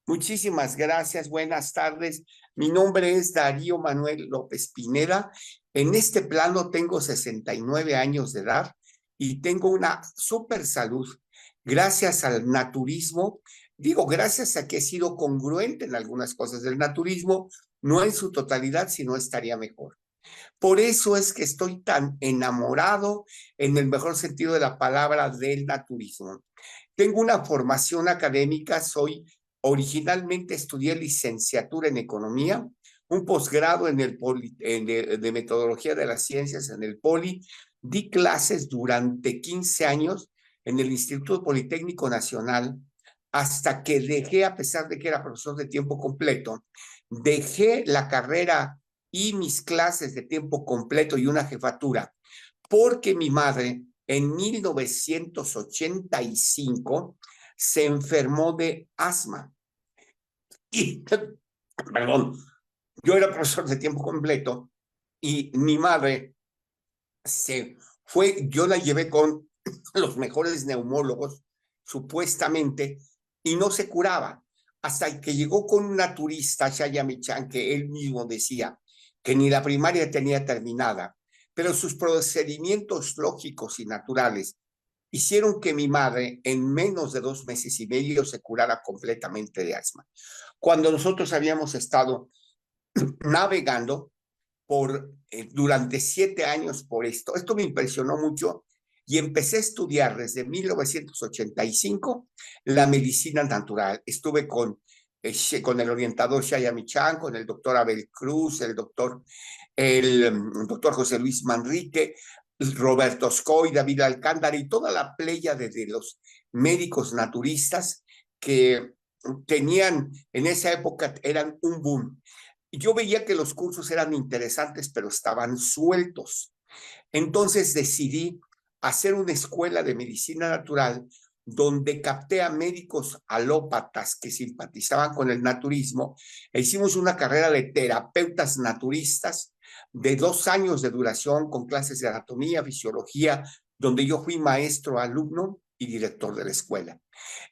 Muchísimas gracias, buenas tardes. Mi nombre es Darío Manuel López Pineda. En este plano tengo 69 años de edad y tengo una super salud. Gracias al naturismo, digo, gracias a que he sido congruente en algunas cosas del naturismo, no en su totalidad, si no estaría mejor. Por eso es que estoy tan enamorado, en el mejor sentido de la palabra, del naturismo. Tengo una formación académica, originalmente estudié licenciatura en economía, un posgrado en el Poli, de metodología de las ciencias en el Poli, di clases durante 15 años en el Instituto Politécnico Nacional, hasta que dejé, a pesar de que era profesor de tiempo completo, dejé la carrera y mis clases de tiempo completo y una jefatura, porque mi madre en 1985 se enfermó de asma. Y, perdón, yo era profesor de tiempo completo y mi madre se fue, yo la llevé con los mejores neumólogos, supuestamente, y no se curaba. Hasta que llegó con un naturista, Shaya Michan, que él mismo decía que ni la primaria tenía terminada, pero sus procedimientos lógicos y naturales hicieron que mi madre en menos de 2 meses y medio se curara completamente de asma. Cuando nosotros habíamos estado navegando durante 7 años por esto me impresionó mucho y empecé a estudiar desde 1985 la medicina natural. Estuve con el orientador Shaya Michan, con el doctor Abel Cruz, el doctor José Luis Manrique, Roberto Scoy, David Alcántara y toda la playa de los médicos naturistas que tenían en esa época, eran un boom. Yo veía que los cursos eran interesantes, pero estaban sueltos. Entonces decidí hacer una escuela de medicina natural donde capté a médicos alópatas que simpatizaban con el naturismo e hicimos una carrera de terapeutas naturistas de 2 años de duración con clases de anatomía, fisiología, donde yo fui maestro, alumno y director de la escuela.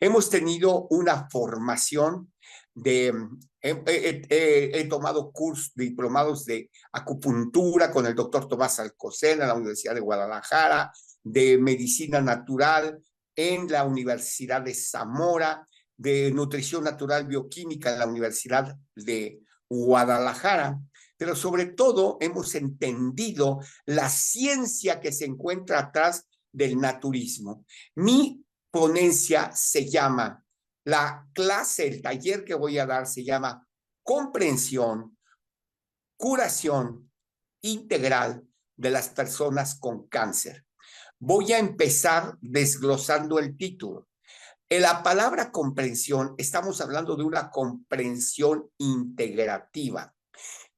Hemos tenido una formación de, he tomado cursos diplomados de acupuntura con el doctor Tomás Alcocer en la Universidad de Guadalajara, de medicina natural en la Universidad de Zamora, de nutrición natural bioquímica en la Universidad de Guadalajara, pero sobre todo hemos entendido la ciencia que se encuentra atrás del naturismo. Mi ponencia se llama, la clase, el taller que voy a dar se llama Comprensión, Curación Integral de las personas con cáncer. Voy a empezar desglosando el título. En la palabra comprensión, estamos hablando de una comprensión integrativa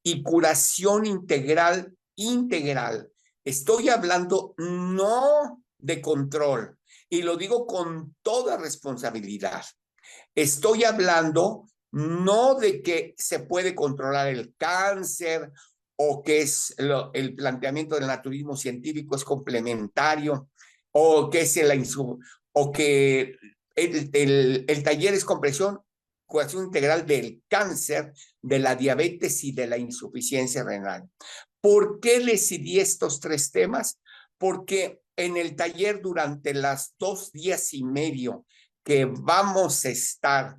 y curación integral. Estoy hablando no de control, y lo digo con toda responsabilidad. Estoy hablando no de que se puede controlar el cáncer o que el planteamiento del naturismo científico es complementario o que es o que el taller es comprensión, curación integral del cáncer, de la diabetes y de la insuficiencia renal. ¿Por qué decidí estos 3 temas? Porque en el taller durante las 2 días y medio que vamos a estar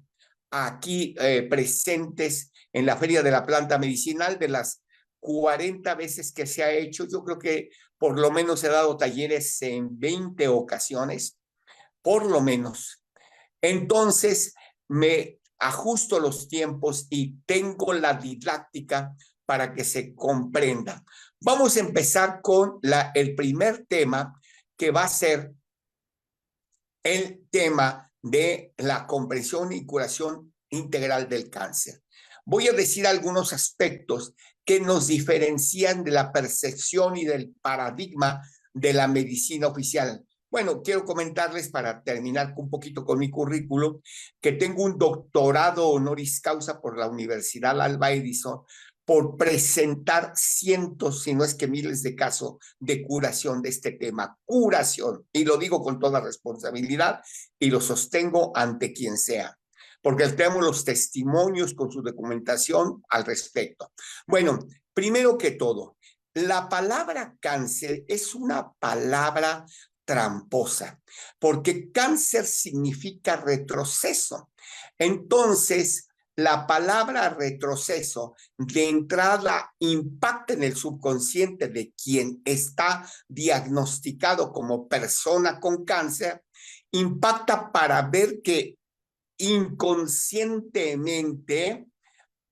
aquí presentes en la Feria de la Planta Medicinal, de las 40 veces que se ha hecho, yo creo que por lo menos he dado talleres en 20 ocasiones, por lo menos. Entonces, me ajusto los tiempos y tengo la didáctica para que se comprenda. Vamos a empezar con el primer tema, que va a ser el tema de la comprensión y curación integral del cáncer. Voy a decir algunos aspectos que nos diferencian de la percepción y del paradigma de la medicina oficial. Bueno, quiero comentarles para terminar un poquito con mi currículum que tengo un doctorado honoris causa por la Universidad Alba Edison por presentar cientos, si no es que miles de casos de curación de este tema. Curación, y lo digo con toda responsabilidad y lo sostengo ante quien sea. porque tenemos los testimonios con su documentación al respecto. Bueno, primero que todo, la palabra cáncer es una palabra tramposa, porque cáncer significa retroceso. Entonces, la palabra retroceso de entrada impacta en el subconsciente de quien está diagnosticado como persona con cáncer, impacta para ver que inconscientemente,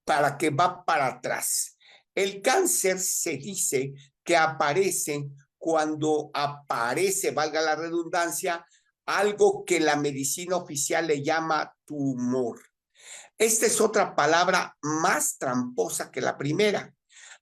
para que va para atrás. El cáncer se dice que aparece cuando aparece, valga la redundancia, algo que la medicina oficial le llama tumor. Esta es otra palabra más tramposa que la primera,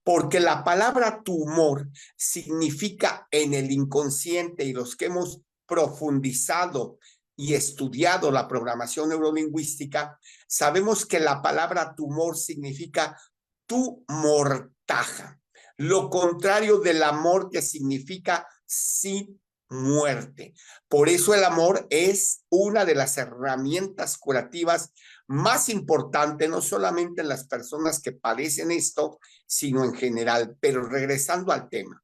porque la palabra tumor significa en el inconsciente, y los que hemos profundizado y estudiado la programación neurolingüística, sabemos que la palabra tumor significa tu mortaja, lo contrario del amor, que significa sin muerte. Por eso el amor es una de las herramientas curativas más importante, no solamente en las personas que padecen esto, sino en general. Pero regresando al tema,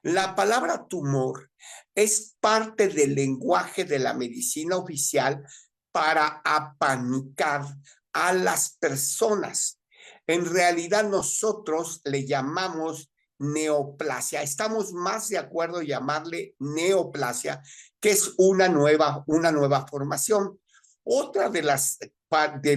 la palabra tumor es parte del lenguaje de la medicina oficial para apanicar a las personas. En realidad nosotros le llamamos neoplasia. Estamos más de acuerdo en llamarle neoplasia, que es una nueva formación. Otra de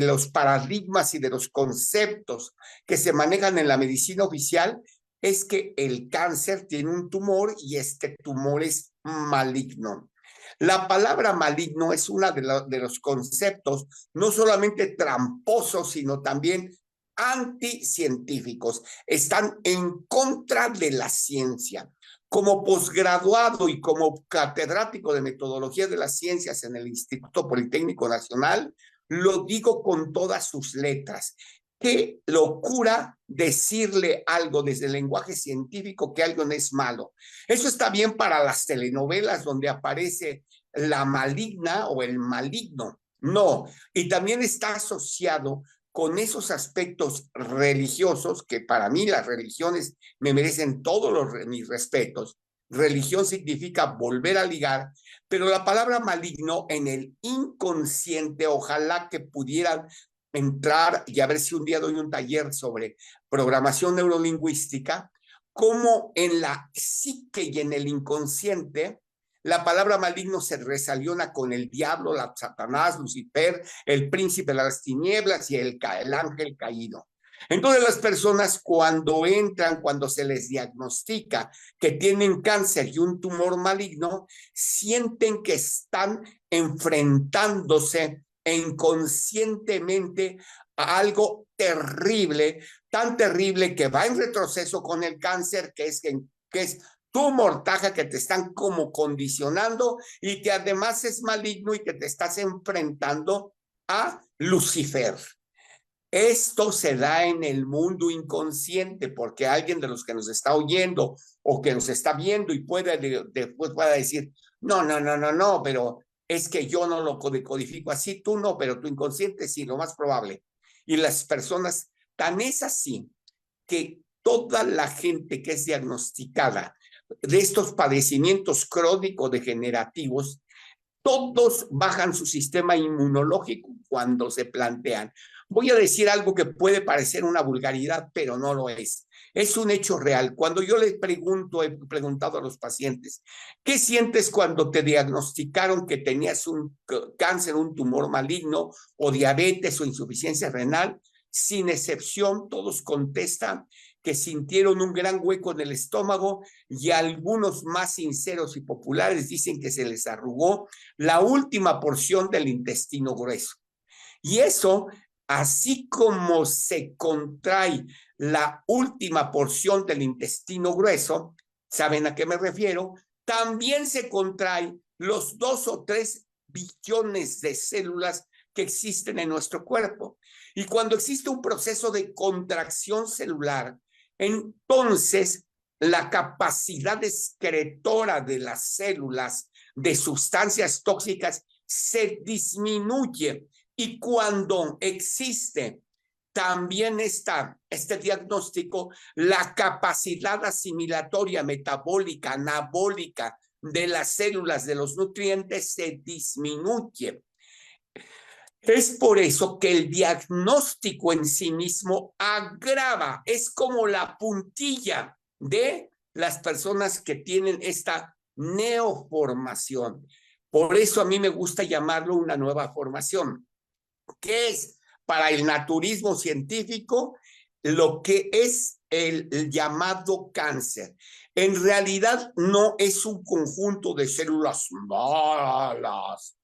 los paradigmas y de los conceptos que se manejan en la medicina oficial es que el cáncer tiene un tumor y este tumor es maligno. La palabra maligno es uno de los conceptos no solamente tramposos, sino también anticientíficos. Están en contra de la ciencia. Como posgraduado y como catedrático de metodología de las ciencias en el Instituto Politécnico Nacional, lo digo con todas sus letras. Qué locura decirle algo desde el lenguaje científico que algo no es malo. Eso está bien para las telenovelas donde aparece la maligna o el maligno. No, y también está asociado con esos aspectos religiosos que para mí las religiones me merecen todos mis respetos. Religión significa volver a ligar, pero la palabra maligno en el inconsciente, ojalá que pudieran entrar y a ver si un día doy un taller sobre programación neurolingüística, cómo en la psique y en el inconsciente la palabra maligno se resaliona con el diablo, la Satanás, Lucifer, el príncipe de las tinieblas y el ángel caído. Entonces las personas cuando entran, cuando se les diagnostica que tienen cáncer y un tumor maligno, sienten que están enfrentándose inconscientemente a algo terrible, tan terrible que va en retroceso con el cáncer, que es tu mortaja, que te están como condicionando y que además es maligno y que te estás enfrentando a Lucifer. Esto se da en el mundo inconsciente porque alguien de los que nos está oyendo o que nos está viendo y después pueda decir, no, pero es que yo no lo decodifico así, tú no, pero tu inconsciente sí, lo más probable. Y las personas, tan es así que toda la gente que es diagnosticada de estos padecimientos crónico-degenerativos, todos bajan su sistema inmunológico cuando se plantean. Voy a decir algo que puede parecer una vulgaridad, pero no lo es. Es un hecho real. Cuando yo les he preguntado a los pacientes, ¿qué sientes cuando te diagnosticaron que tenías un cáncer, un tumor maligno o diabetes o insuficiencia renal? Sin excepción, todos contestan que sintieron un gran hueco en el estómago y algunos más sinceros y populares dicen que se les arrugó la última porción del intestino grueso. Y eso, así como se contrae la última porción del intestino grueso, ¿saben a qué me refiero? También se contrae los 2 o 3 billones de células que existen en nuestro cuerpo. Y cuando existe un proceso de contracción celular, entonces la capacidad excretora de las células de sustancias tóxicas se disminuye. Y cuando existe también este diagnóstico, la capacidad asimilatoria, metabólica, anabólica de las células de los nutrientes se disminuye. Es por eso que el diagnóstico en sí mismo agrava, es como la puntilla de las personas que tienen esta neoformación. Por eso a mí me gusta llamarlo una nueva formación, que es para el naturismo científico lo que es el llamado cáncer. En realidad no es un conjunto de células malas,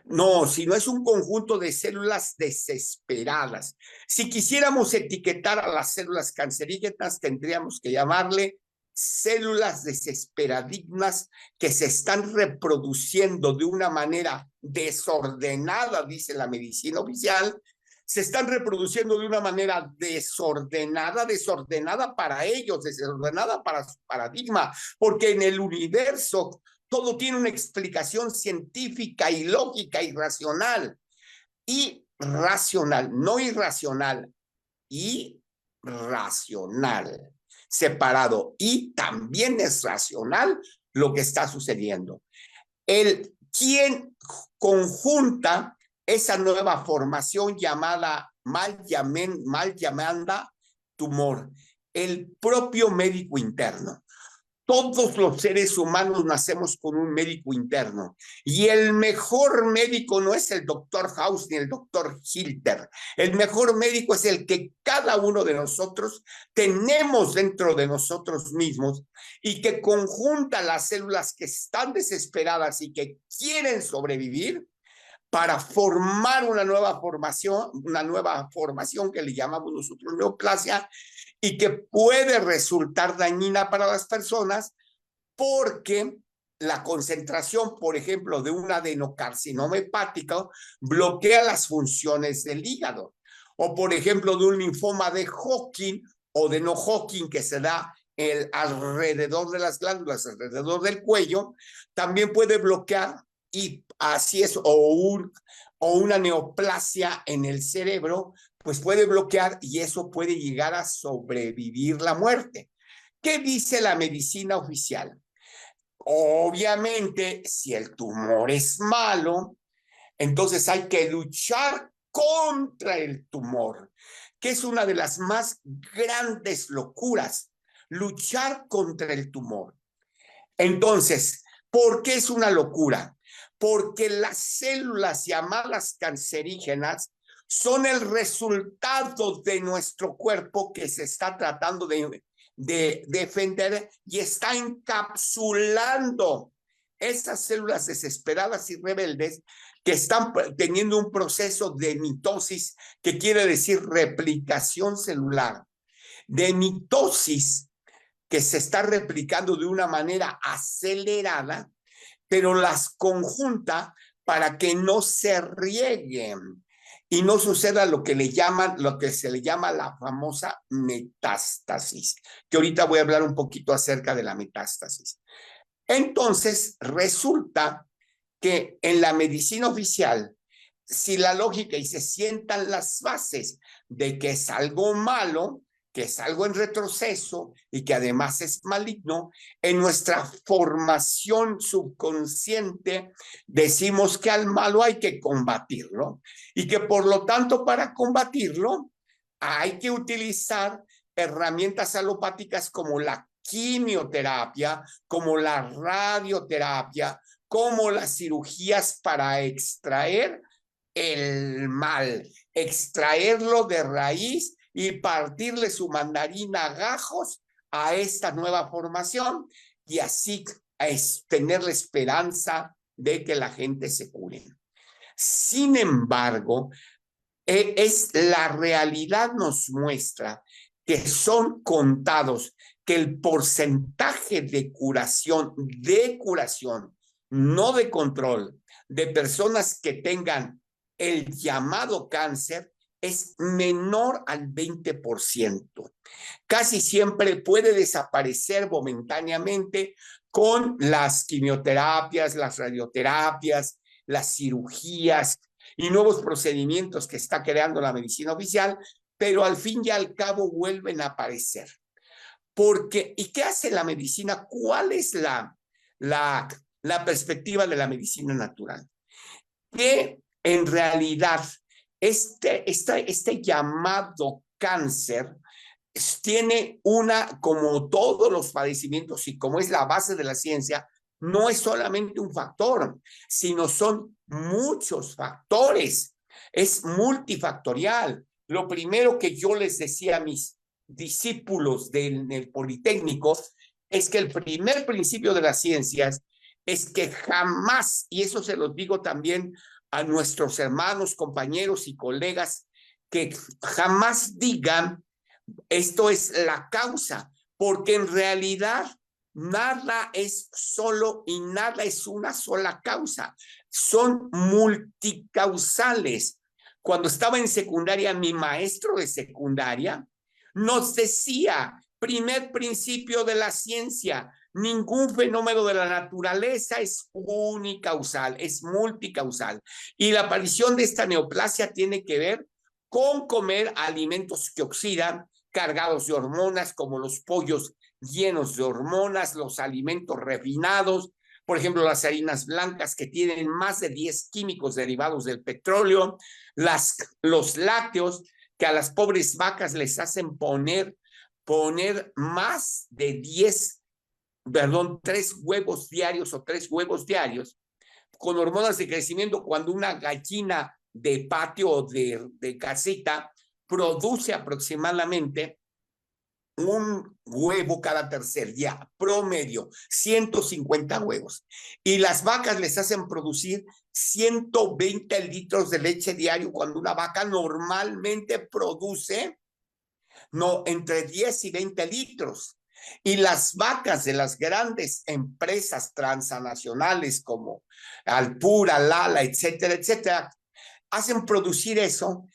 no, sino es un conjunto de células desesperadas. Si quisiéramos etiquetar a las células cancerígenas, tendríamos que llamarle células desesperadignas que se están reproduciendo de una manera desordenada, dice la medicina oficial, se están reproduciendo de una manera desordenada para ellos, desordenada para su paradigma, porque en el universo todo tiene una explicación científica y lógica y racional. Y racional, no irracional, irracional, separado. Y también es racional lo que está sucediendo. Quien conjunta esa nueva formación llamada mal llamada tumor, el propio médico interno. Todos los seres humanos nacemos con un médico interno y el mejor médico no es el doctor House ni el doctor Hilter. El mejor médico es el que cada uno de nosotros tenemos dentro de nosotros mismos y que conjunta las células que están desesperadas y que quieren sobrevivir para formar una nueva formación que le llamamos nosotros neoplasia, y que puede resultar dañina para las personas porque la concentración, por ejemplo, de un adenocarcinoma hepático bloquea las funciones del hígado. O, por ejemplo, de un linfoma de Hodgkin o de no Hodgkin que se da alrededor de las glándulas, alrededor del cuello, también puede bloquear, y así es, o una neoplasia en el cerebro, pues puede bloquear y eso puede llegar a sobrevivir la muerte. ¿Qué dice la medicina oficial? Obviamente, si el tumor es malo, entonces hay que luchar contra el tumor, que es una de las más grandes locuras, luchar contra el tumor. Entonces, ¿por qué es una locura? Porque las células llamadas cancerígenas son el resultado de nuestro cuerpo que se está tratando de defender y está encapsulando esas células desesperadas y rebeldes que están teniendo un proceso de mitosis, que quiere decir replicación celular, de mitosis, que se está replicando de una manera acelerada, pero las conjunta para que no se rieguen y no suceda lo que se le llama la famosa metástasis, que ahorita voy a hablar un poquito acerca de la metástasis. Entonces, resulta que en la medicina oficial, si la lógica y se sientan las bases de que es algo malo, que es algo en retroceso y que además es maligno, en nuestra formación subconsciente decimos que al malo hay que combatirlo y que por lo tanto para combatirlo hay que utilizar herramientas alopáticas como la quimioterapia, como la radioterapia, como las cirugías para extraer el mal, extraerlo de raíz y partirle su mandarina a gajos a esta nueva formación y así tener la esperanza de que la gente se cure. Sin embargo, la realidad nos muestra que son contados, que el porcentaje de curación, no de control, de personas que tengan el llamado cáncer es menor al 20%. Casi siempre puede desaparecer momentáneamente con las quimioterapias, las radioterapias, las cirugías, y nuevos procedimientos que está creando la medicina oficial, pero al fin y al cabo vuelven a aparecer. Porque, ¿y qué hace la medicina? ¿Cuál es la perspectiva de la medicina natural? Que en realidad este llamado cáncer tiene como todos los padecimientos y como es la base de la ciencia, no es solamente un factor, sino son muchos factores, es multifactorial. Lo primero que yo les decía a mis discípulos del Politécnico es que el primer principio de las ciencias es que jamás, y eso se los digo también a nuestros hermanos, compañeros y colegas, que jamás digan esto es la causa, porque en realidad nada es solo y nada es una sola causa, son multicausales. Cuando estaba en secundaria, mi maestro de secundaria nos decía, primer principio de la ciencia, ningún fenómeno de la naturaleza es unicausal, es multicausal. Y la aparición de esta neoplasia tiene que ver con comer alimentos que oxidan, cargados de hormonas, como los pollos llenos de hormonas, los alimentos refinados, por ejemplo, las harinas blancas que tienen más de 10 químicos derivados del petróleo, los lácteos que a las pobres vacas les hacen poner más de 3 huevos diarios o 3 huevos diarios con hormonas de crecimiento, cuando una gallina de patio o de casita produce aproximadamente un huevo cada tercer día, promedio, 150 huevos. Y las vacas les hacen producir 120 litros de leche diario, cuando una vaca normalmente produce entre 10 y 20 litros. Y las vacas de las grandes empresas transnacionales como Alpura, Lala, etcétera, etcétera, hacen producir eso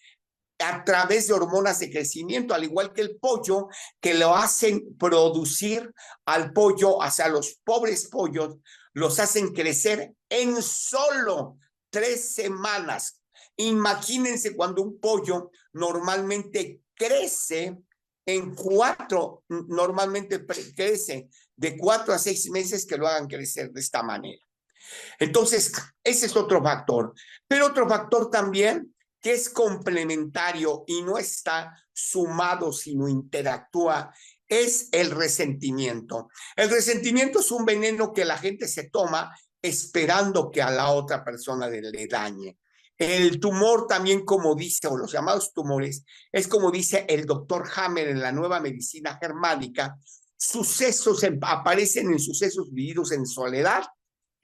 a través de hormonas de crecimiento, al igual que el pollo, que lo hacen producir al pollo, hacia los pobres pollos, los hacen crecer en solo 3 semanas. Imagínense cuando un pollo normalmente crece normalmente crece de 4 a 6 meses, que lo hagan crecer de esta manera. Entonces, ese es otro factor. Pero otro factor también que es complementario y no está sumado, sino interactúa, es el resentimiento. El resentimiento es un veneno que la gente se toma esperando que a la otra persona le dañe. El tumor también, como dice, o los llamados tumores, es como dice el doctor Hammer en la Nueva Medicina Germánica, aparecen en sucesos vividos en soledad.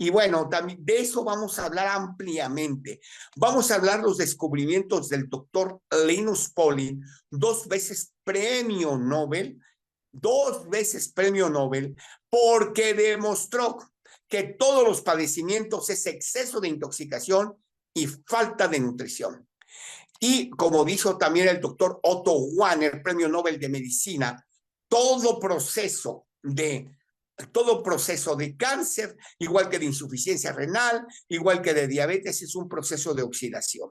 Y bueno, también de eso vamos a hablar ampliamente. Vamos a hablar los descubrimientos del doctor Linus Pauling, 2 veces premio Nobel, porque demostró que todos los padecimientos es exceso de intoxicación y falta de nutrición. Y como dijo también el doctor Otto Warner, premio Nobel de Medicina, todo proceso de cáncer, igual que de insuficiencia renal, igual que de diabetes, es un proceso de oxidación.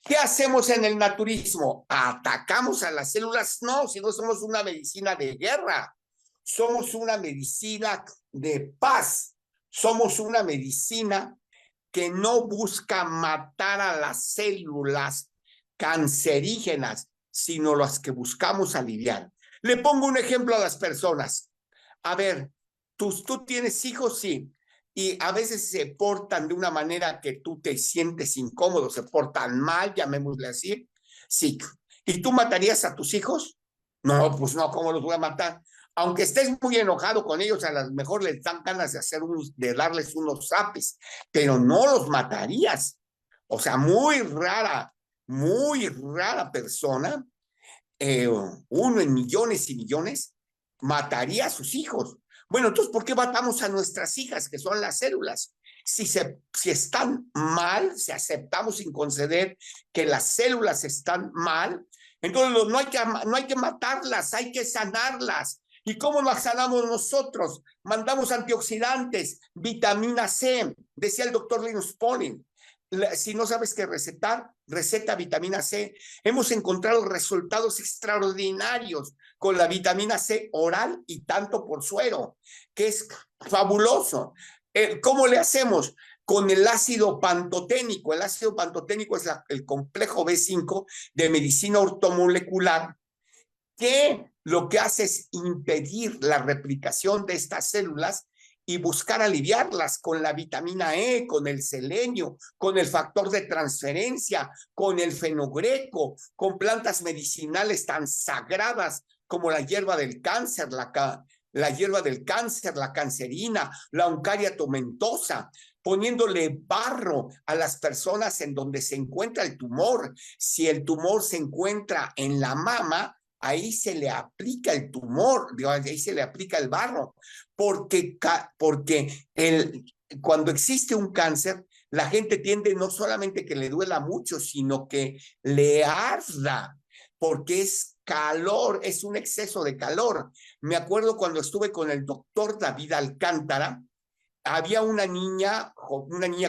¿Qué hacemos en el naturismo? ¿Atacamos a las células? No, si no somos una medicina de guerra, somos una medicina de paz, somos una medicina que no busca matar a las células cancerígenas, sino las que buscamos aliviar. Le pongo un ejemplo a las personas. A ver, ¿tú tienes hijos? Sí. Y a veces se portan de una manera que tú te sientes incómodo, se portan mal, llamémosle así. Sí. ¿Y tú matarías a tus hijos? No, pues no, ¿cómo los voy a matar? Aunque estés muy enojado con ellos, a lo mejor les dan ganas de darles unos zapes, pero no los matarías. O sea, muy rara persona, uno en millones y millones, mataría a sus hijos. Bueno, entonces, ¿por qué matamos a nuestras hijas, que son las células? Si están mal, si aceptamos sin conceder que las células están mal, entonces no hay que matarlas, hay que sanarlas. ¿Y cómo las sanamos nosotros? Mandamos antioxidantes, vitamina C, decía el doctor Linus Pauling. Si no sabes qué recetar, receta vitamina C. Hemos encontrado resultados extraordinarios con la vitamina C oral y tanto por suero, que es fabuloso. ¿Cómo le hacemos? Con el ácido pantoténico. El ácido pantoténico es el complejo B5 de medicina ortomolecular, que lo que hace es impedir la replicación de estas células y buscar aliviarlas con la vitamina E, con el selenio, con el factor de transferencia, con el fenogreco, con plantas medicinales tan sagradas como la hierba del cáncer, la hierba del cáncer, la cancerina, la Uncaria tomentosa, poniéndole barro a las personas en donde se encuentra el tumor. Si el tumor se encuentra en la mama, ahí se le aplica el tumor, ahí se le aplica el barro, porque cuando existe un cáncer, la gente tiende no solamente que le duela mucho, sino que le arda, porque es calor, es un exceso de calor. Me acuerdo cuando estuve con el doctor David Alcántara, había una niña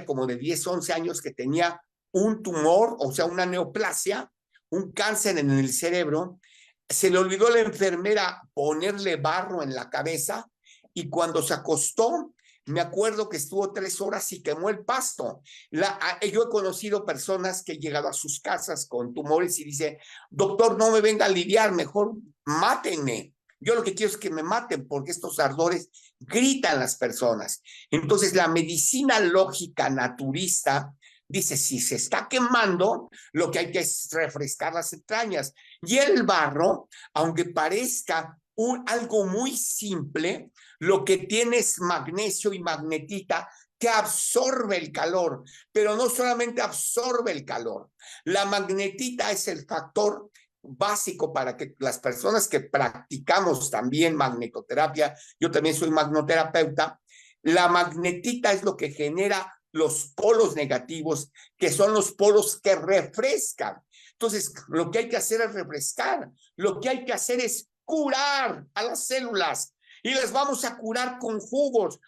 como de 10, 11 años que tenía un tumor, o sea, una neoplasia, un cáncer en el cerebro. Se le olvidó a la enfermera ponerle barro en la cabeza y cuando se acostó, me acuerdo que estuvo 3 horas y quemó el pasto. Yo he conocido personas que han llegado a sus casas con tumores y dice, doctor, no me venga a aliviar, mejor mátenme. Yo lo que quiero es que me maten porque estos ardores gritan las personas. Entonces la medicina lógica naturista dice, si se está quemando, lo que hay que es refrescar las entrañas. Y el barro, aunque parezca algo muy simple, lo que tiene es magnesio y magnetita que absorbe el calor, pero no solamente absorbe el calor. La magnetita es el factor básico para que las personas que practicamos también magnetoterapia, yo también soy magnoterapeuta, la magnetita es lo que genera los polos negativos, que son los polos que refrescan. Entonces, lo que hay que hacer es refrescar, lo que hay que hacer es curar a las células y las vamos a curar con jugos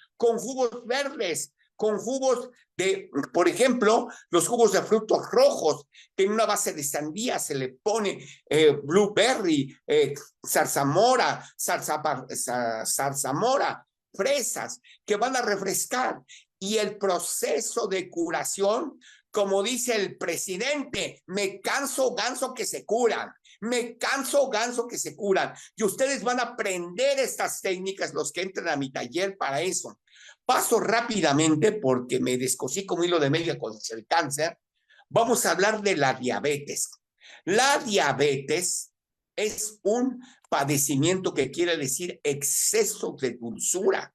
verdes, con jugos de, por ejemplo, los jugos de frutos rojos, que en una base de sandía se le pone blueberry, zarzamora, fresas, que van a refrescar. Y el proceso de curación, como dice el presidente, me canso ganso que se curan, me canso ganso que se curan. Y ustedes van a aprender estas técnicas, los que entren a mi taller para eso. Paso rápidamente porque me descosí como hilo de media con el cáncer. Vamos a hablar de la diabetes. La diabetes es un padecimiento que quiere decir exceso de dulzura.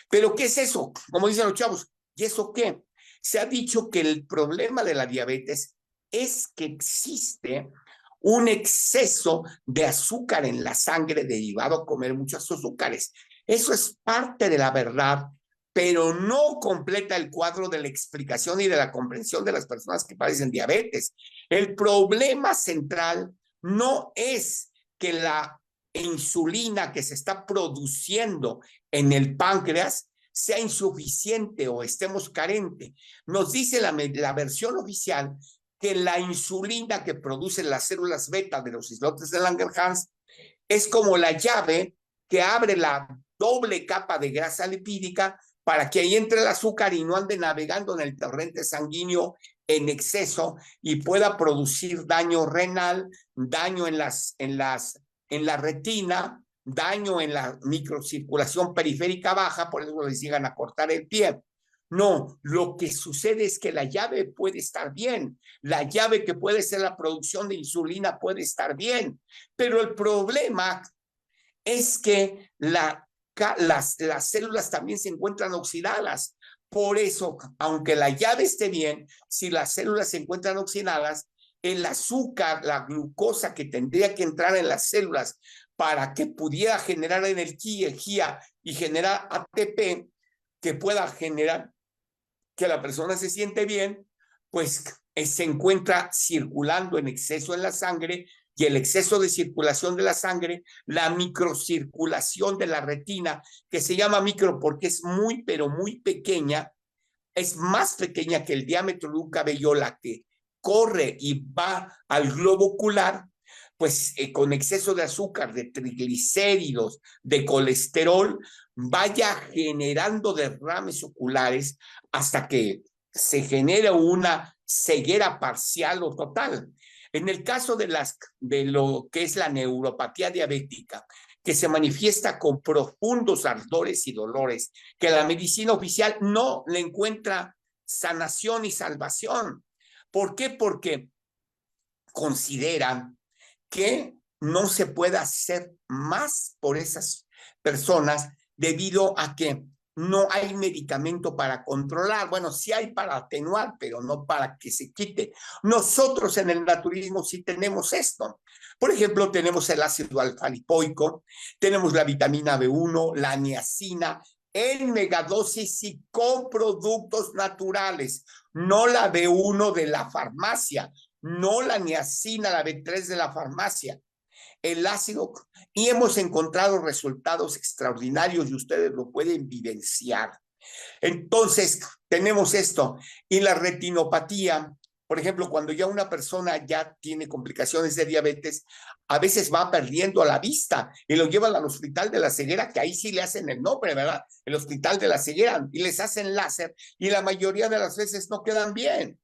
¿Pero qué es eso? Como dicen los chavos, ¿y eso qué? Se ha dicho que el problema de la diabetes es que existe un exceso de azúcar en la sangre derivado a comer muchos azúcares. Eso es parte de la verdad, pero no completa el cuadro de la explicación y de la comprensión de las personas que padecen diabetes. El problema central no es que la insulina que se está produciendo en el páncreas sea insuficiente o estemos carentes. Nos dice la versión oficial que la insulina que producen las células beta de los islotes de Langerhans es como la llave que abre la doble capa de grasa lipídica para que ahí entre el azúcar y no ande navegando en el torrente sanguíneo en exceso y pueda producir daño renal, daño en la retina, daño en la microcirculación periférica baja, por eso les llegan a cortar el pie. No, lo que sucede es que la llave puede estar bien, la llave que puede ser la producción de insulina puede estar bien, pero el problema es que las células también se encuentran oxidadas. Por eso, aunque la llave esté bien, si las células se encuentran oxidadas, el azúcar, la glucosa que tendría que entrar en las células para que pudiera generar energía y generar ATP, que pueda generar que la persona se siente bien, pues se encuentra circulando en exceso en la sangre, y el exceso de circulación de la sangre, la microcirculación de la retina, que se llama micro porque es muy, pero muy pequeña, es más pequeña que el diámetro de un cabello, la que corre y va al globo ocular, pues con exceso de azúcar, de triglicéridos, de colesterol, vaya generando derrames oculares hasta que se genera una ceguera parcial o total. En el caso de lo que es la neuropatía diabética, que se manifiesta con profundos ardores y dolores, que la medicina oficial no le encuentra sanación y salvación. ¿Por qué? Porque consideran que no se puede hacer más por esas personas debido a que no hay medicamento para controlar. Bueno, sí hay para atenuar, pero no para que se quite. Nosotros en el naturismo sí tenemos esto. Por ejemplo, tenemos el ácido alfa-lipoico, tenemos la vitamina B1, la niacina, en megadosis y con productos naturales, no la B1 de la farmacia, no la niacina, la B3 de la farmacia, el ácido, y hemos encontrado resultados extraordinarios y ustedes lo pueden vivenciar. Entonces, tenemos esto. Y la retinopatía, por ejemplo, cuando ya una persona ya tiene complicaciones de diabetes, a veces va perdiendo la vista y lo llevan al hospital de la ceguera, que ahí sí le hacen el nombre, ¿verdad? El hospital de la ceguera, y les hacen láser y la mayoría de las veces no quedan bien.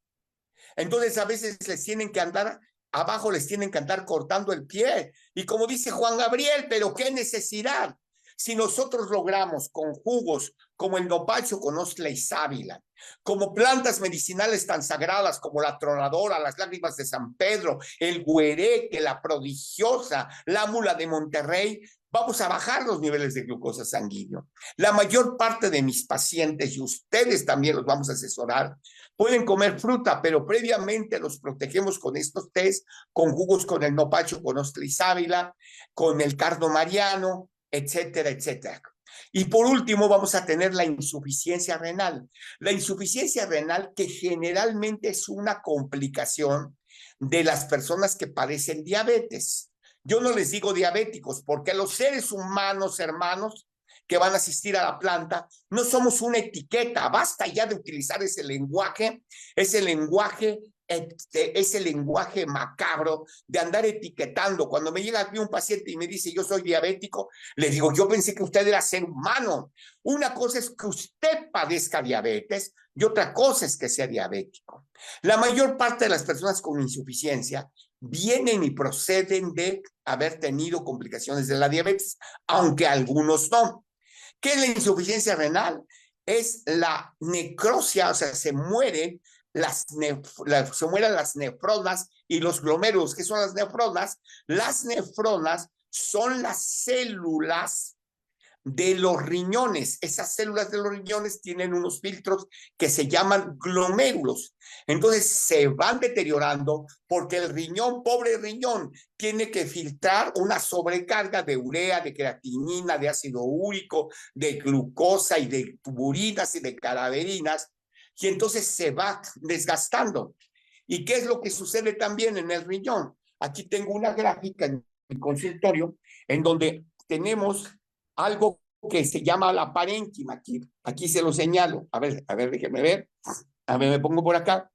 Entonces a veces les tienen que andar, abajo les tienen que andar cortando el pie. Y como dice Juan Gabriel, pero qué necesidad. Si nosotros logramos con jugos como el nopal con ostla y sábila, como plantas medicinales tan sagradas como la tronadora, las lágrimas de San Pedro, el güereque, la prodigiosa, la mula de Monterrey, vamos a bajar los niveles de glucosa sanguíneo. La mayor parte de mis pacientes, y ustedes también los vamos a asesorar, pueden comer fruta, pero previamente los protegemos con estos tés, con jugos con el nopacho, con ostla y sábila, con el cardo mariano, etcétera, etcétera. Y por último vamos a tener la insuficiencia renal. La insuficiencia renal que generalmente es una complicación de las personas que padecen diabetes. Yo no les digo diabéticos porque los seres humanos, hermanos, que van a asistir a la planta, no somos una etiqueta, basta ya de utilizar ese lenguaje macabro de andar etiquetando. Cuando me llega aquí un paciente y me dice yo soy diabético, le digo yo pensé que usted era ser humano. Una cosa es que usted padezca diabetes y otra cosa es que sea diabético. La mayor parte de las personas con insuficiencia vienen y proceden de haber tenido complicaciones de la diabetes, aunque algunos no. ¿Qué es la insuficiencia renal? Es la necrosia, o sea, se mueren las nefronas y los glomérulos. ¿Qué son las nefronas? Las nefronas son las células de los riñones. Esas células de los riñones tienen unos filtros que se llaman glomérulos. Entonces se van deteriorando porque el riñón, pobre riñón, tiene que filtrar una sobrecarga de urea, de creatinina, de ácido úrico, de glucosa y de tuburinas y de cadaverinas, y entonces se va desgastando. ¿Y qué es lo que sucede también en el riñón? Aquí tengo una gráfica en mi consultorio en donde tenemos algo que se llama la parénquima. Aquí se lo señalo. A ver, déjenme ver. A ver, me pongo por acá.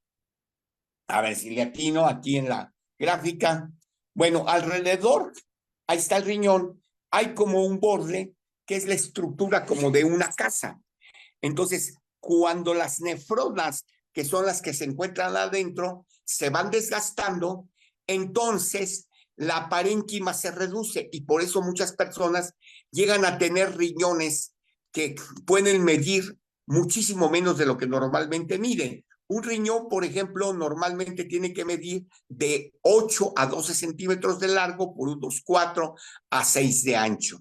A ver si le atino aquí en la gráfica. Bueno, alrededor, ahí está el riñón, hay como un borde que es la estructura como de una casa. Entonces, cuando las nefronas, que son las que se encuentran adentro, se van desgastando, entonces la parénquima se reduce y por eso muchas personas llegan a tener riñones que pueden medir muchísimo menos de lo que normalmente miden. Un riñón, por ejemplo, normalmente tiene que medir de 8 a 12 centímetros de largo por unos 4 a 6 de ancho.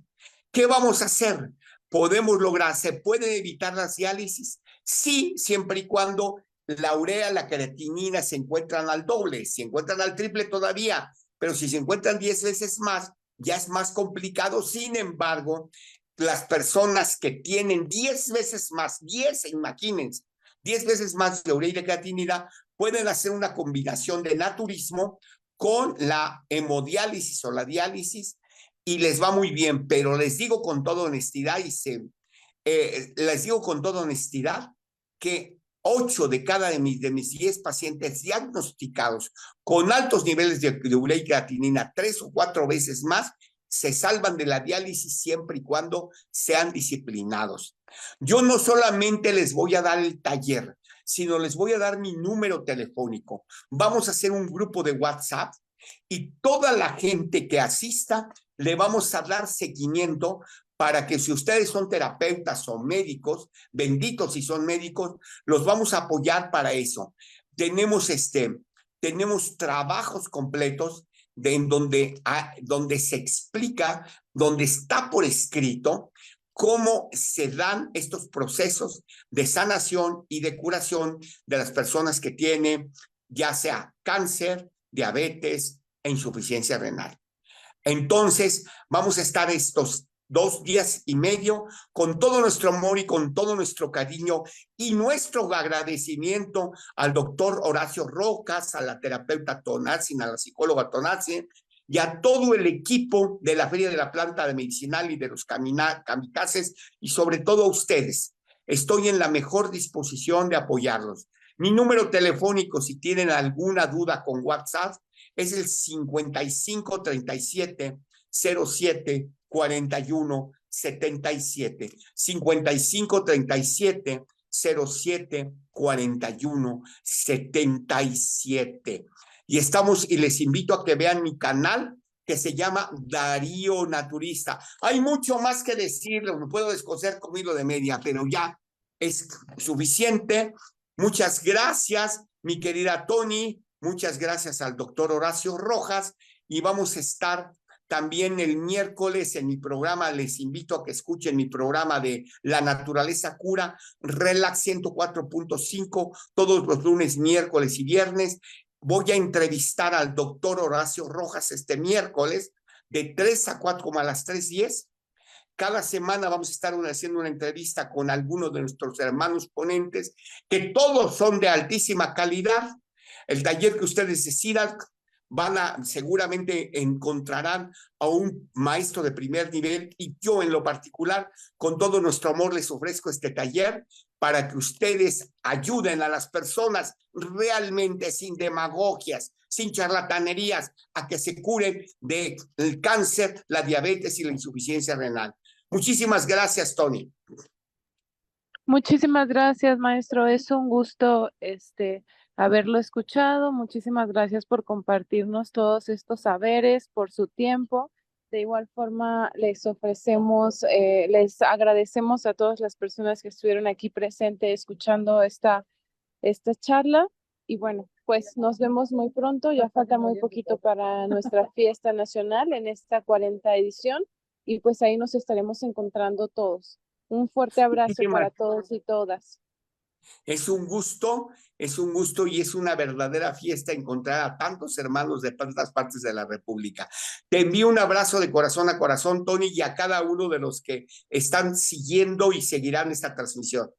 ¿Qué vamos a hacer? ¿Podemos lograr? ¿Se puede evitar las diálisis? Sí, siempre y cuando la urea, la creatinina se encuentran al doble, si encuentran al triple todavía, pero si se encuentran 10 veces más, ya es más complicado. Sin embargo, las personas que tienen 10 veces más, 10, imagínense, 10 veces más de urea y de creatinina, pueden hacer una combinación de naturismo con la hemodiálisis o la diálisis y les va muy bien, pero les digo con toda honestidad que 8 de cada de mis 10 pacientes diagnosticados con altos niveles de urea y creatinina 3 o 4 veces más se salvan de la diálisis siempre y cuando sean disciplinados. Yo no solamente les voy a dar el taller, sino les voy a dar mi número telefónico. Vamos a hacer un grupo de WhatsApp y toda la gente que asista le vamos a dar seguimiento para que si ustedes son terapeutas o médicos, benditos si son médicos, los vamos a apoyar para eso. Tenemos trabajos completos donde se explica, donde está por escrito cómo se dan estos procesos de sanación y de curación de las personas que tienen ya sea cáncer, diabetes e insuficiencia renal. Entonces, vamos a estar estos 2 días y medio con todo nuestro amor y con todo nuestro cariño y nuestro agradecimiento al doctor Horacio Rojas, a la terapeuta Tonantzin, a la psicóloga Tonantzin y a todo el equipo de la Feria de la Planta de Medicinal y de los kamikazes y sobre todo a ustedes. Estoy en la mejor disposición de apoyarlos. Mi número telefónico, si tienen alguna duda con WhatsApp, es el 5537 07 41 77. 5537 07 41 77. Y les invito a que vean mi canal que se llama Darío Naturista. Hay mucho más que decirlo, me puedo descoser con hilo de media, pero ya es suficiente. Muchas gracias, mi querida Tony. Muchas gracias al doctor Horacio Rojas y vamos a estar también el miércoles en mi programa. Les invito a que escuchen mi programa de La Naturaleza Cura, Relax 104.5, todos los lunes, miércoles y viernes. Voy a entrevistar al doctor Horacio Rojas este miércoles de 3 a 4, como a las 3:10. Cada semana vamos a estar haciendo una entrevista con algunos de nuestros hermanos ponentes, que todos son de altísima calidad. El taller que ustedes decidan, seguramente encontrarán a un maestro de primer nivel y yo en lo particular, con todo nuestro amor, les ofrezco este taller para que ustedes ayuden a las personas realmente sin demagogias, sin charlatanerías, a que se curen del cáncer, la diabetes y la insuficiencia renal. Muchísimas gracias, Tony. Muchísimas gracias, maestro. Es un gusto haberlo escuchado. Muchísimas gracias por compartirnos todos estos saberes, por su tiempo. De igual forma, les agradecemos a todas las personas que estuvieron aquí presentes escuchando esta charla. Y bueno, pues nos vemos muy pronto. Ya falta muy poquito para nuestra fiesta nacional en esta 40ª edición. Y pues ahí nos estaremos encontrando todos. Un fuerte abrazo para todos y todas. Es un gusto y es una verdadera fiesta encontrar a tantos hermanos de tantas partes de la República. Te envío un abrazo de corazón a corazón, Tony, y a cada uno de los que están siguiendo y seguirán esta transmisión.